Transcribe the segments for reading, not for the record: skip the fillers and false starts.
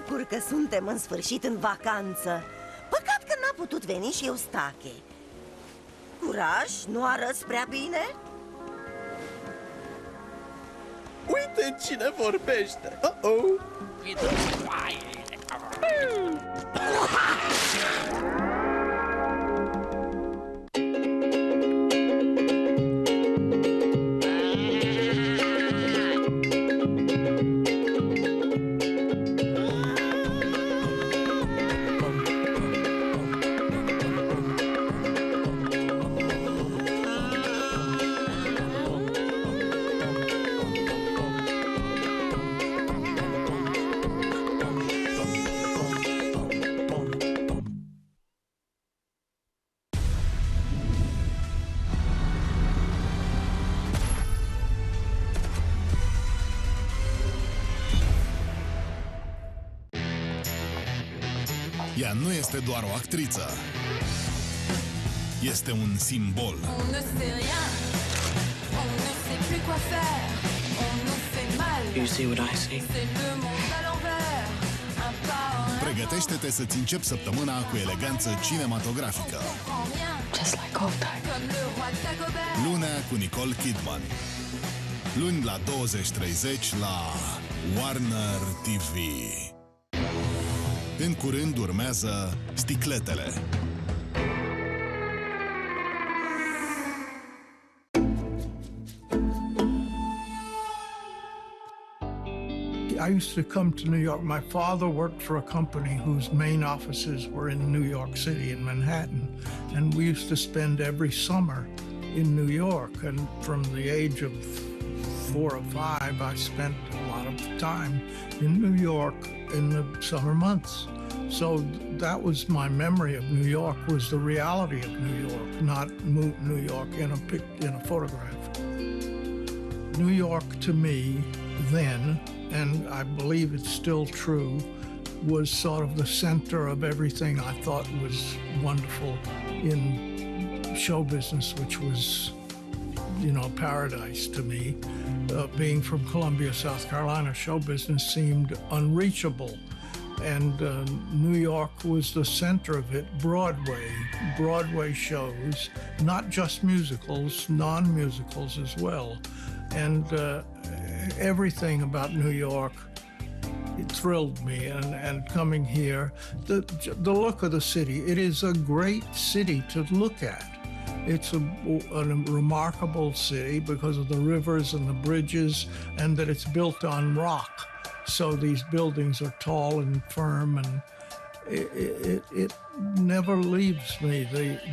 bucur că suntem în sfârșit în vacanță. Păcat că n-a putut veni și Eustache. Curaj, nu arăți prea bine? Uite cine vorbește! Uh-oh! Ea nu este doar o actriță. Este un simbol. You see what I see? Pregătește-te să-ți începi săptămâna cu eleganță cinematografică. Just like old times. Lunea cu Nicole Kidman. Luni la 20:30 la Warner TV. În curând urmează Sticletele. I used to come to New York. My father worked for a company whose main offices were in New York City, in Manhattan. And we used to spend every summer in New York. And from the age of 4 or 5, I spent a lot of time in New York in the summer months. So that was my memory of New York, was the reality of New York, not New York in a photograph. New York to me then, and I believe it's still true, was sort of the center of everything I thought was wonderful in show business, which was, you know, paradise to me. Being from Columbia, South Carolina, show business seemed unreachable. And New York was the center of it. Broadway shows, not just musicals, non-musicals as well. And everything about New York, it thrilled me. And coming here, the look of the city, it is a great city to look at. It's a remarkable city because of the rivers and the bridges, and that it's built on rock. So these buildings are tall and firm, and it never leaves me,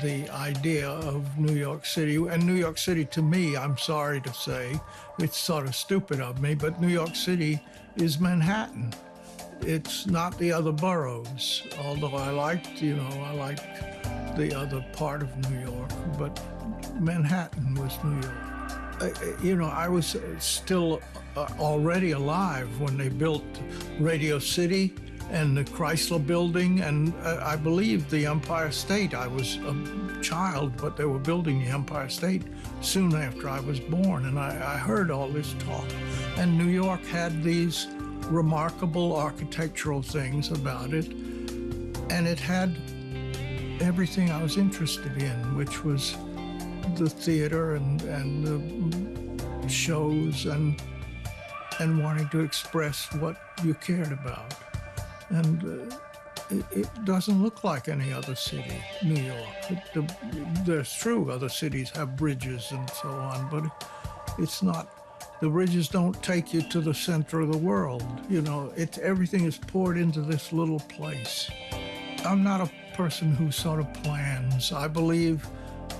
the idea of New York City. And New York City, to me, I'm sorry to say, it's sort of stupid of me, but New York City is Manhattan. It's not the other boroughs, although I liked the other part of New York, but Manhattan was New York. I was still already alive when they built Radio City and the Chrysler Building, and I believe the Empire State. I was a child, but they were building the Empire State soon after I was born, and I heard all this talk. And New York had these remarkable architectural things about it, and it had everything I was interested in, which was the theater and the shows and wanting to express what you cared about. And it doesn't look like any other city, New York. There's true, other cities have bridges and so on, but it's not, the bridges don't take you to the center of the world. You know, everything is poured into this little place. I'm not a person who sort of plans. I believe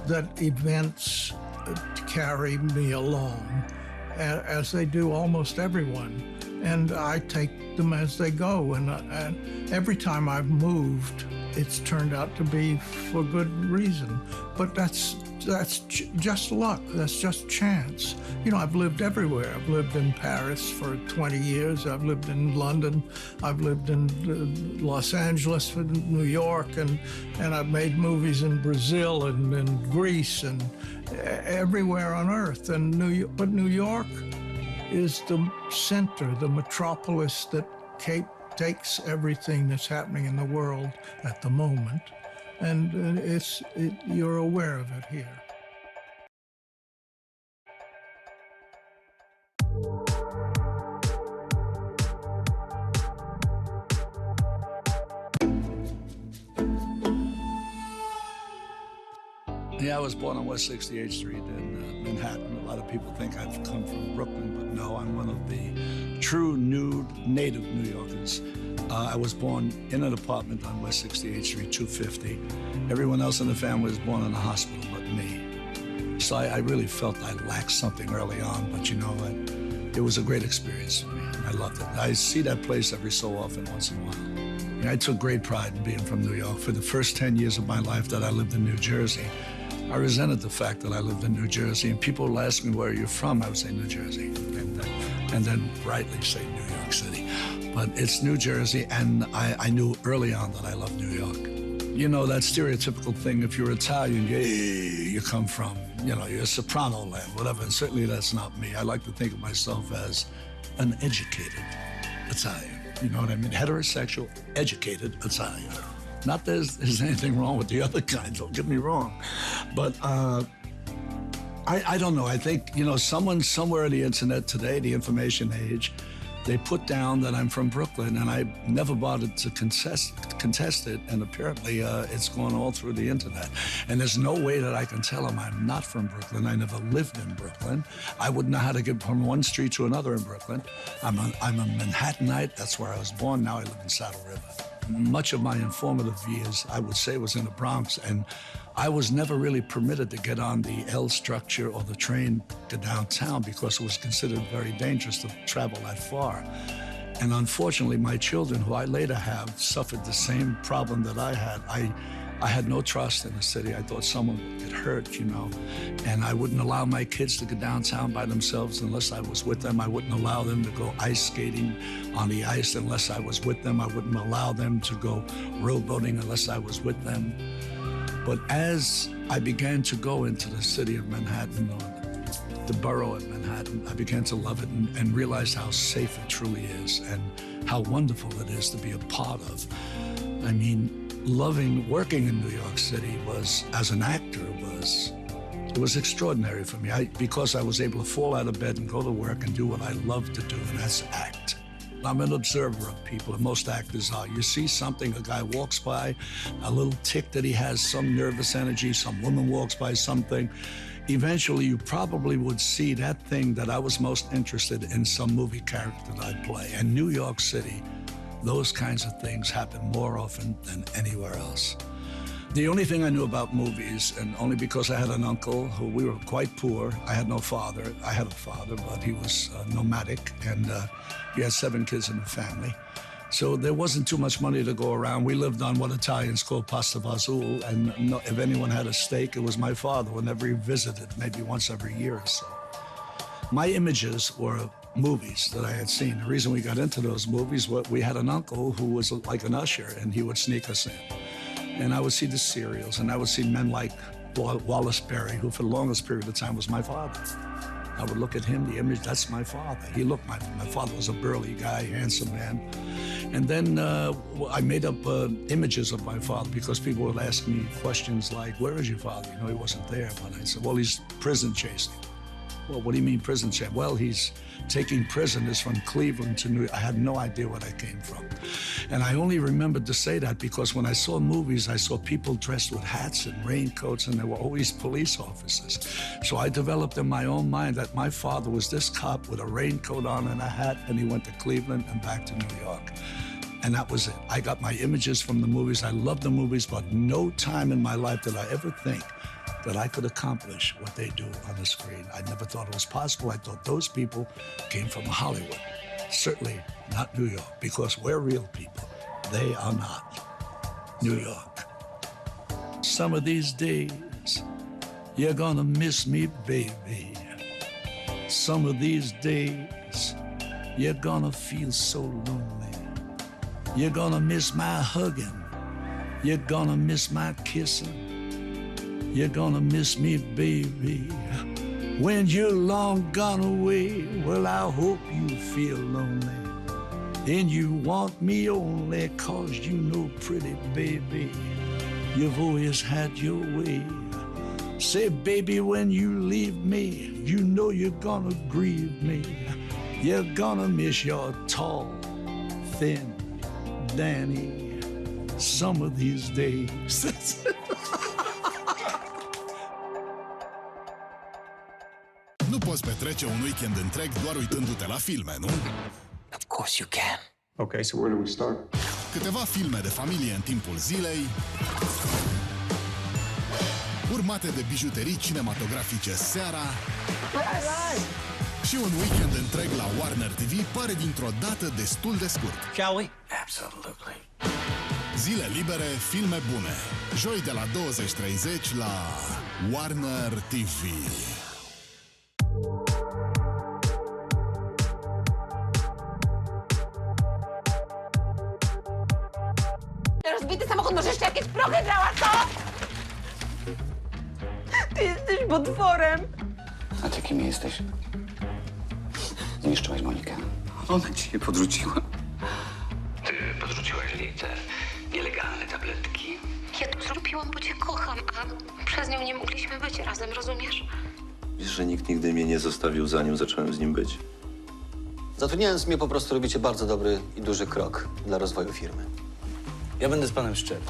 that events carry me along, as they do almost everyone, and I take them as they go. And every time I've moved, it's turned out to be for good reason. But that's just luck. That's just chance. You know, I've lived everywhere. I've lived in Paris for 20 years. I've lived in London. I've lived in Los Angeles, New York, and I've made movies in Brazil and in Greece and everywhere on earth. And New York is the center, the metropolis that takes everything that's happening in the world at the moment, and you're aware of it here. Yeah, I was born on West 68th Street in Manhattan. A lot of people think I've come from Brooklyn, but no, I'm one of the true native New Yorkers. I was born in an apartment on West 68th Street, 250. Everyone else in the family was born in a hospital but me. So I really felt I lacked something early on, but you know what? It was a great experience for me, and I loved it. I see that place every so often, once in a while. I took great pride in being from New York. For the first 10 years of my life that I lived in New Jersey, I resented the fact that I lived in New Jersey, and people would ask me, where are you from? I would say New Jersey, and then rightly say New York City. But it's New Jersey, and I knew early on that I loved New York. You know, that stereotypical thing, if you're Italian, you come from, you know, you're soprano land, whatever, and certainly that's not me. I like to think of myself as an educated Italian. You know what I mean? Heterosexual, educated Italian. Not that there's anything wrong with the other kind, don't get me wrong. But I don't know. I think, you know, someone somewhere on the internet today, the information age, they put down that I'm from Brooklyn, and I never bothered to contest it, and apparently it's gone all through the internet. And there's no way that I can tell them I'm not from Brooklyn. I never lived in Brooklyn. I wouldn't know how to get from one street to another in Brooklyn. I'm a Manhattanite. That's where I was born. Now I live in Saddle River. Much of my informative years, I would say, was in the Bronx, and I was never really permitted to get on the L structure or the train to downtown because it was considered very dangerous to travel that far. And unfortunately, my children, who I later have, suffered the same problem that I had. I had no trust in the city. I thought someone would get hurt, you know, and I wouldn't allow my kids to go downtown by themselves unless I was with them. I wouldn't allow them to go ice skating on the ice unless I was with them. I wouldn't allow them to go rowboating unless I was with them. But as I began to go into the city of Manhattan, or the borough of Manhattan, I began to love it and realized how safe it truly is and how wonderful it is to be a part of. I mean, working in New York City was, as an actor, it was extraordinary for me. Because I was able to fall out of bed and go to work and do what I love to do, and that's act. I'm an observer of people, and most actors are. You see something, a guy walks by, a little tick that he has, some nervous energy, some woman walks by something. Eventually, you probably would see that thing that I was most interested in some movie character that I'd play. And New York City, those kinds of things happen more often than anywhere else. The only thing I knew about movies, and only because I had an uncle who, we were quite poor. I had no father. I had a father, but he was nomadic, and he had 7 kids in the family. So there wasn't too much money to go around. We lived on what Italians call pasta fazool, and if anyone had a steak, it was my father whenever he visited, maybe once every year or so. My images were movies that I had seen. The reason we got into those movies was we had an uncle who was like an usher, and he would sneak us in. And I would see the serials, and I would see men like Wallace Berry, who for the longest period of time was my father. I would look at him, the image, that's my father. He looked, my father was a burly guy, handsome man. And then I made up images of my father because people would ask me questions like, where is your father? You know, he wasn't there. But I said, well, he's prison chasing. Well, what do you mean prison chasing? Well, he's taking prisoners from Cleveland to New York. I had no idea where I came from. And I only remembered to say that because when I saw movies, I saw people dressed with hats and raincoats, and they were always police officers. So I developed in my own mind that my father was this cop with a raincoat on and a hat, and he went to Cleveland and back to New York. And that was it. I got my images from the movies. I loved the movies, but no time in my life did I ever think that I could accomplish what they do on the screen. I never thought it was possible. I thought those people came from Hollywood. Certainly not New York, because we're real people. They are not. New York. Some of these days, you're gonna miss me, baby. Some of these days, you're gonna feel so lonely. You're gonna miss my hugging. You're gonna miss my kissing. You're gonna miss me, baby. When you're long gone away, well, I hope you feel lonely. And you want me only 'cause you know, pretty baby, you've always had your way. Say, baby, when you leave me, you know you're gonna grieve me. You're gonna miss your tall, thin Danny some of these days. Nu poți petrece un weekend întreg doar uitându-te la filme, nu? Of course you can. Okay, so where do we start? Câteva filme de familie în timpul zilei, urmate de bijuterii cinematografice seara și un weekend întreg la Warner TV pare dintr-o dată destul de scurt. Shall we? Absolutely. Zile libere, filme bune. Joi de la 20:30 la Warner TV. Rozbity samochód, może jeszcze jakieś prochy brała, co? Ty jesteś potworem. A ty kim jesteś? Zniszczyłaś Monikę. Ona ci się podrzuciła. Ty podrzuciłaś jej te nielegalne tabletki. Ja to zrobiłam, bo cię kocham, a przez nią nie mogliśmy być razem, rozumiesz? Wiesz, że nikt nigdy mnie nie zostawił, zanim zacząłem z nim być. Zatrudniając mnie po prostu robicie bardzo dobry i duży krok dla rozwoju firmy. Ja będę z panem szczery.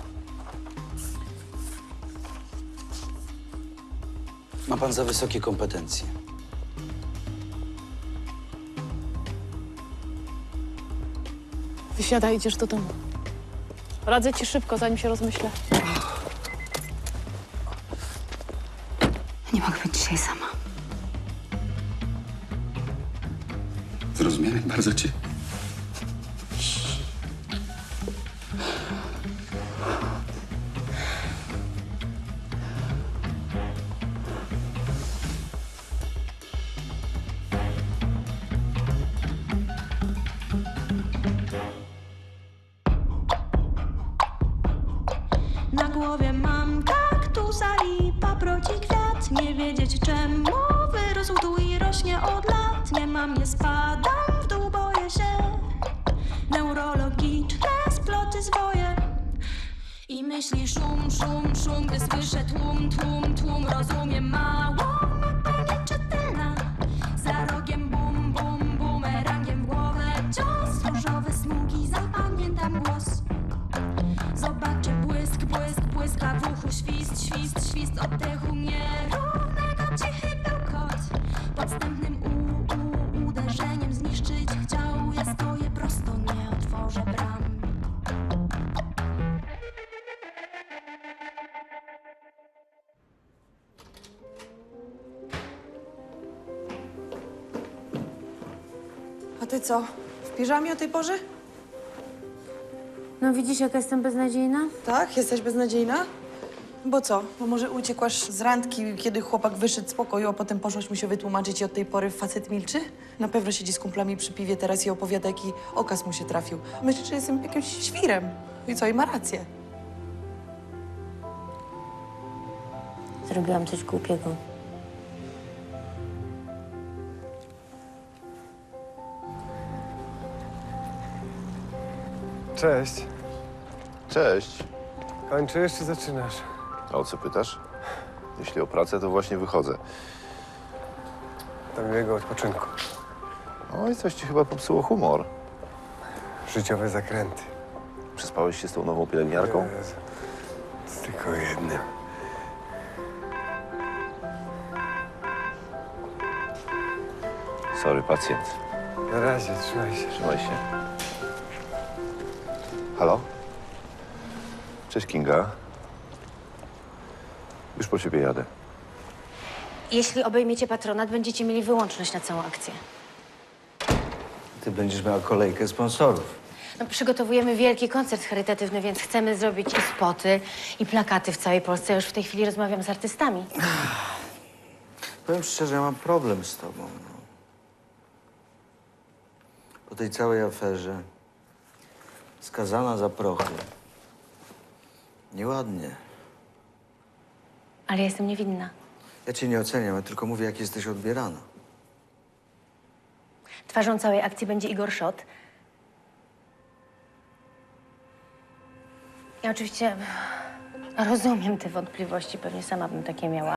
Ma pan za wysokie kompetencje. Wysiadaj, idziesz do domu. Radzę ci szybko, zanim się rozmyślę. Nie mogę być dzisiaj sama. Zrozumiałem bardzo cię. Na głowie mam kaktusa i paproci kwiat. Nie wiedzieć czemu wyrósł tu i rośnie od lat. Nie mam, nie spadam w dół, boję się. Neurologiczne sploty zwoje. I myśli szum, szum, szum, by słyszę tłum, tłum, tłum. Rozumiem mało, mapa nieczytelna. Za rogiem bum, bum, bumerangiem w głowę cios. Różowe smugi, zapamiętam głos. Zobaczę błysk, błysk, błyska w uchu. Świst, świst, świst oddechu nierównego. Cichy bełkot. Podstępnym uderzeniem zniszczyć chciał. Ja stoję prosto, nie otworzę bram. A ty co? W piżamie o tej porze? No widzisz, jaka jestem beznadziejna? Tak? Jesteś beznadziejna? Bo co? Bo może uciekłaś z randki, kiedy chłopak wyszedł z pokoju, a potem poszłaś mu się wytłumaczyć i od tej pory facet milczy? Na pewno siedzi z kumplami przy piwie teraz i opowiada, jaki okaz mu się trafił. Myśli, że jestem jakimś świrem. I co? I ma rację. Zrobiłam coś głupiego. Cześć. Cześć. Kończysz czy zaczynasz? A o co pytasz? Jeśli o pracę, to właśnie wychodzę. Do miłego odpoczynku. Oj, coś ci chyba popsuło humor. Życiowe zakręty. Przespałeś się z tą nową pielęgniarką? Jezu. Z tylko jednym. Sorry, pacjent. Na razie, trzymaj się. Trzymaj się. Halo? Cześć, Kinga. Już po ciebie jadę. Jeśli obejmiecie patronat, będziecie mieli wyłączność na całą akcję. Ty będziesz miała kolejkę sponsorów. No, przygotowujemy wielki koncert charytatywny, więc chcemy zrobić i spoty, i plakaty w całej Polsce. Ja już w tej chwili rozmawiam z artystami. Powiem szczerze, ja mam problem z tobą. No. Po tej całej aferze skazana za prochy. Nieładnie. Ale ja jestem niewinna. Ja cię nie oceniam, ja tylko mówię, jak jesteś odbierana. Twarzą całej akcji będzie Igor Szot. Ja oczywiście rozumiem te wątpliwości, pewnie sama bym takie miała.